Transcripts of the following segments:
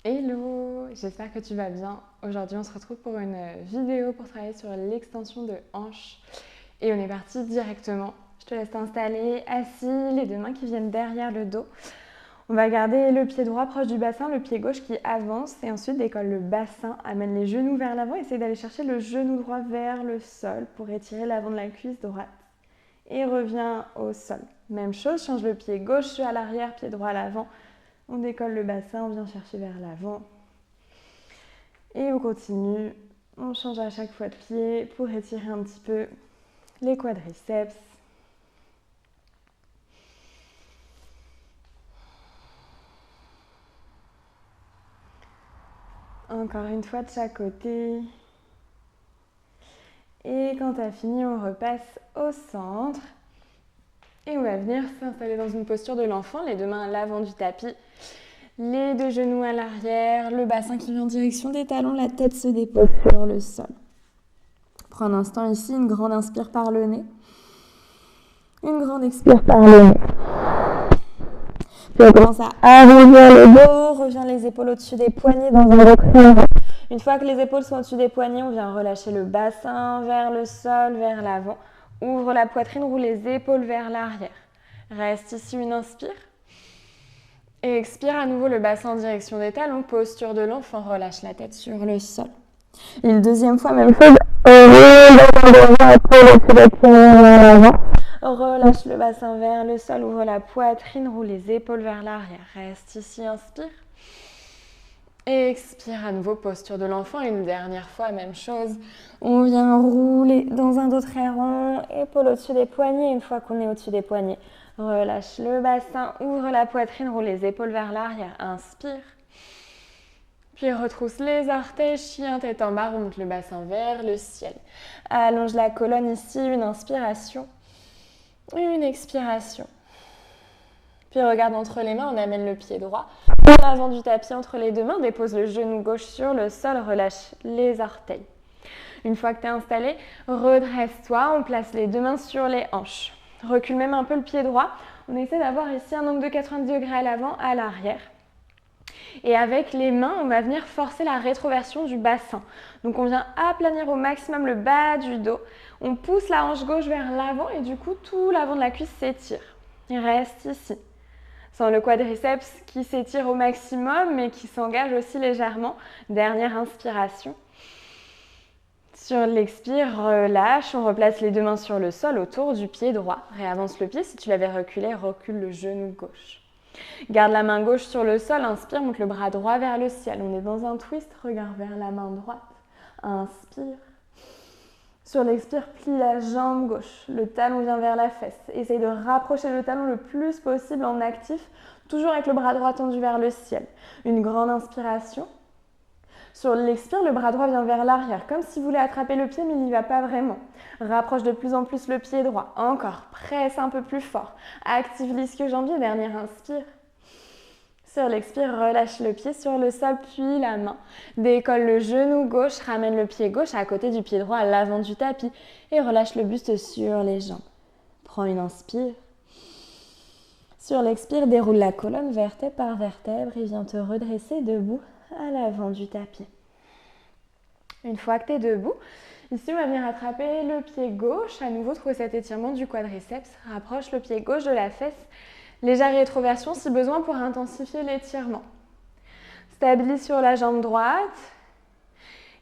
Hello, j'espère que tu vas bien. Aujourd'hui, on se retrouve pour une vidéo pour travailler sur l'extension de hanche. Et on est parti directement. Je te laisse t'installer assis, les deux mains qui viennent derrière le dos. On va garder le pied droit proche du bassin, le pied gauche qui avance et ensuite décolle le bassin, amène les genoux vers l'avant, essaye d'aller chercher le genou droit vers le sol pour étirer l'avant de la cuisse droite. Et reviens au sol. Même chose, change le pied gauche à l'arrière, pied droit à l'avant. On décolle le bassin, on vient chercher vers l'avant. Et on continue. On change à chaque fois de pied pour étirer un petit peu les quadriceps. Encore une fois de chaque côté. Et quand tu as fini, on repasse au centre. Et on va venir s'installer dans une posture de l'enfant, les deux mains à l'avant du tapis. Les deux genoux à l'arrière, le bassin qui vient en direction des talons, la tête se dépose sur le sol. Prends un instant ici, une grande inspire par le nez. Une grande expire par le nez. Puis on commence à arrondir le dos, revient les épaules au-dessus des poignets dans un retrait. Une fois que les épaules sont au-dessus des poignets, on vient relâcher le bassin vers le sol, vers l'avant. Ouvre la poitrine, roule les épaules vers l'arrière. Reste ici une inspire. Et expire à nouveau le bassin en direction des talons, posture de l'enfant, relâche la tête sur le sol. Une deuxième fois, même chose. Relâche le bassin vers le sol, ouvre la poitrine, roule les épaules vers l'arrière. Reste ici, inspire. Et expire à nouveau, posture de l'enfant. Une dernière fois, même chose. On vient rouler dans un dos très rond, épaules au-dessus des poignets. Une fois qu'on est au-dessus des poignets, relâche le bassin, ouvre la poitrine, roule les épaules vers l'arrière. Inspire. Puis retrousse les orteils, chien tête en bas, remonte le bassin vers le ciel. Allonge la colonne ici, une inspiration, une expiration. Puis regarde entre les mains, on amène le pied droit à l'avant du tapis entre les deux mains, dépose le genou gauche sur le sol, relâche les orteils. Une fois que tu es installé, redresse-toi, on place les deux mains sur les hanches. Recule même un peu le pied droit. On essaie d'avoir ici un angle de 90 degrés à l'avant, à l'arrière. Et avec les mains, on va venir forcer la rétroversion du bassin. Donc on vient aplanir au maximum le bas du dos. On pousse la hanche gauche vers l'avant et du coup, tout l'avant de la cuisse s'étire. Il reste ici. Sans le quadriceps qui s'étire au maximum mais qui s'engage aussi légèrement. Dernière inspiration. Sur l'expire, relâche, on replace les deux mains sur le sol autour du pied droit. Réavance le pied, si tu l'avais reculé, recule le genou gauche. Garde la main gauche sur le sol, inspire, monte le bras droit vers le ciel. On est dans un twist, regarde vers la main droite. Inspire. Sur l'expire, plie la jambe gauche. Le talon vient vers la fesse. Essaye de rapprocher le talon le plus possible en actif, toujours avec le bras droit tendu vers le ciel. Une grande inspiration. Sur l'expire, le bras droit vient vers l'arrière, comme si vous voulez attraper le pied, mais il n'y va pas vraiment. Rapproche de plus en plus le pied droit. Encore, presse un peu plus fort. Active l'ischio-jambier, dernière inspire. Sur l'expire, relâche le pied sur le sol, puis la main. Décolle le genou gauche, ramène le pied gauche à côté du pied droit à l'avant du tapis et relâche le buste sur les jambes. Prends une inspire. Sur l'expire, déroule la colonne vertèbre par vertèbre et viens te redresser debout à l'avant du tapis. Une fois que tu es debout, ici on va venir attraper le pied gauche, à nouveau trouver cet étirement du quadriceps, rapproche le pied gauche de la fesse, légère rétroversion si besoin pour intensifier l'étirement. Stabilise sur la jambe droite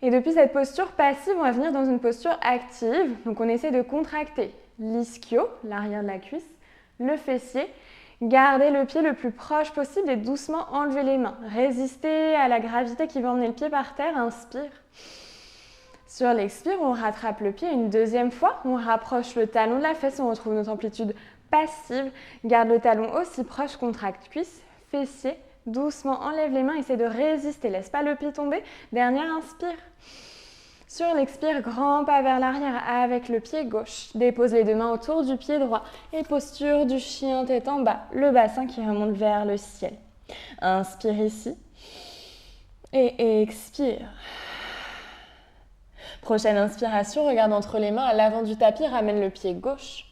et depuis cette posture passive, on va venir dans une posture active, donc on essaie de contracter l'ischio, l'arrière de la cuisse, le fessier. Gardez le pied le plus proche possible et doucement enlevez les mains. Résistez à la gravité qui va emmener le pied par terre. Inspire. Sur l'expire, on rattrape le pied une deuxième fois. On rapproche le talon de la fesse. On retrouve notre amplitude passive. Garde le talon aussi proche. Contracte cuisse, fessier. Doucement, enlève les mains. Essaie de résister. Laisse pas le pied tomber. Dernière inspire. Sur l'expire, grand pas vers l'arrière avec le pied gauche. Dépose les deux mains autour du pied droit et posture du chien tête en bas. Le bassin qui remonte vers le ciel. Inspire ici et expire. Prochaine inspiration, regarde entre les mains à l'avant du tapis, ramène le pied gauche.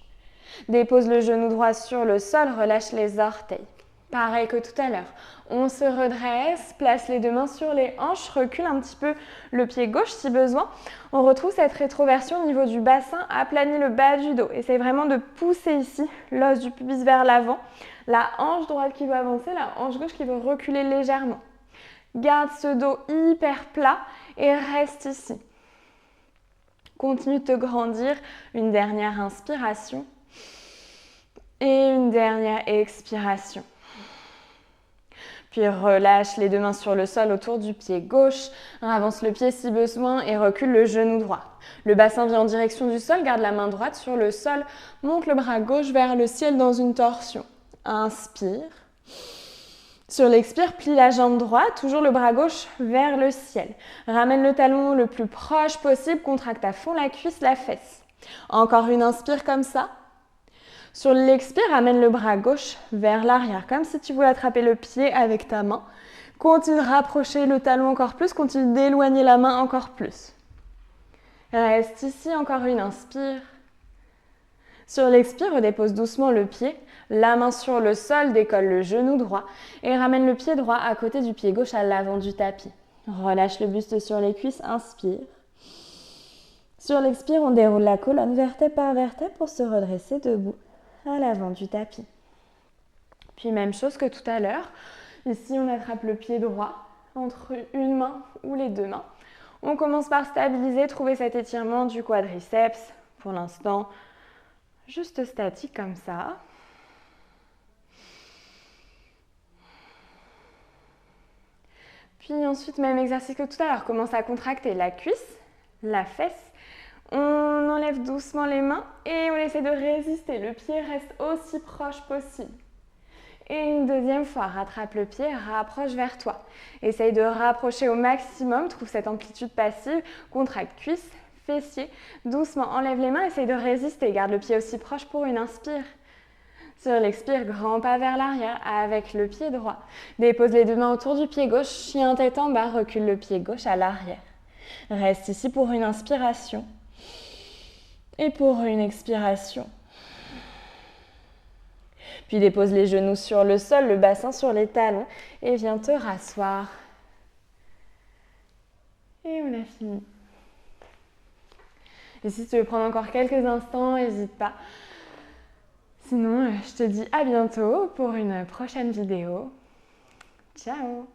Dépose le genou droit sur le sol, relâche les orteils. Pareil que tout à l'heure, on se redresse, place les deux mains sur les hanches, recule un petit peu le pied gauche si besoin. On retrouve cette rétroversion au niveau du bassin, aplanit le bas du dos. Essaye vraiment de pousser ici l'os du pubis vers l'avant, la hanche droite qui veut avancer, la hanche gauche qui veut reculer légèrement. Garde ce dos hyper plat et reste ici. Continue de te grandir, une dernière inspiration et une dernière expiration. Puis relâche les deux mains sur le sol autour du pied gauche, avance le pied si besoin et recule le genou droit. Le bassin vient en direction du sol, garde la main droite sur le sol, monte le bras gauche vers le ciel dans une torsion. Inspire. Sur l'expire, plie la jambe droite, toujours le bras gauche vers le ciel. Ramène le talon le plus proche possible, contracte à fond la cuisse, la fesse. Encore une inspire comme ça. Sur l'expire, ramène le bras gauche vers l'arrière, comme si tu voulais attraper le pied avec ta main. Continue de rapprocher le talon encore plus, continue d'éloigner la main encore plus. Reste ici, encore une inspire. Sur l'expire, redépose doucement le pied, la main sur le sol, décolle le genou droit et ramène le pied droit à côté du pied gauche à l'avant du tapis. Relâche le buste sur les cuisses, inspire. Sur l'expire, on déroule la colonne vertèbre par vertèbre pour se redresser debout à l'avant du tapis. Puis même chose que tout à l'heure, ici on attrape le pied droit entre une main ou les deux mains. On commence par stabiliser, trouver cet étirement du quadriceps. Pour l'instant, juste statique comme ça. Puis ensuite, même exercice que tout à l'heure, commence à contracter la cuisse, la fesse. On enlève doucement les mains et on essaie de résister. Le pied reste aussi proche possible. Et une deuxième fois, rattrape le pied, rapproche vers toi. Essaye de rapprocher au maximum, trouve cette amplitude passive, contracte cuisse, fessier, doucement enlève les mains, essaye de résister, garde le pied aussi proche pour une inspire. Sur l'expire, grand pas vers l'arrière avec le pied droit. Dépose les deux mains autour du pied gauche, chien tête en bas, recule le pied gauche à l'arrière. Reste ici pour une inspiration et pour une expiration. Puis dépose les genoux sur le sol, le bassin sur les talons et viens te rasseoir. Et on a fini. Et si tu veux prendre encore quelques instants, n'hésite pas. Sinon, je te dis à bientôt pour une prochaine vidéo. Ciao!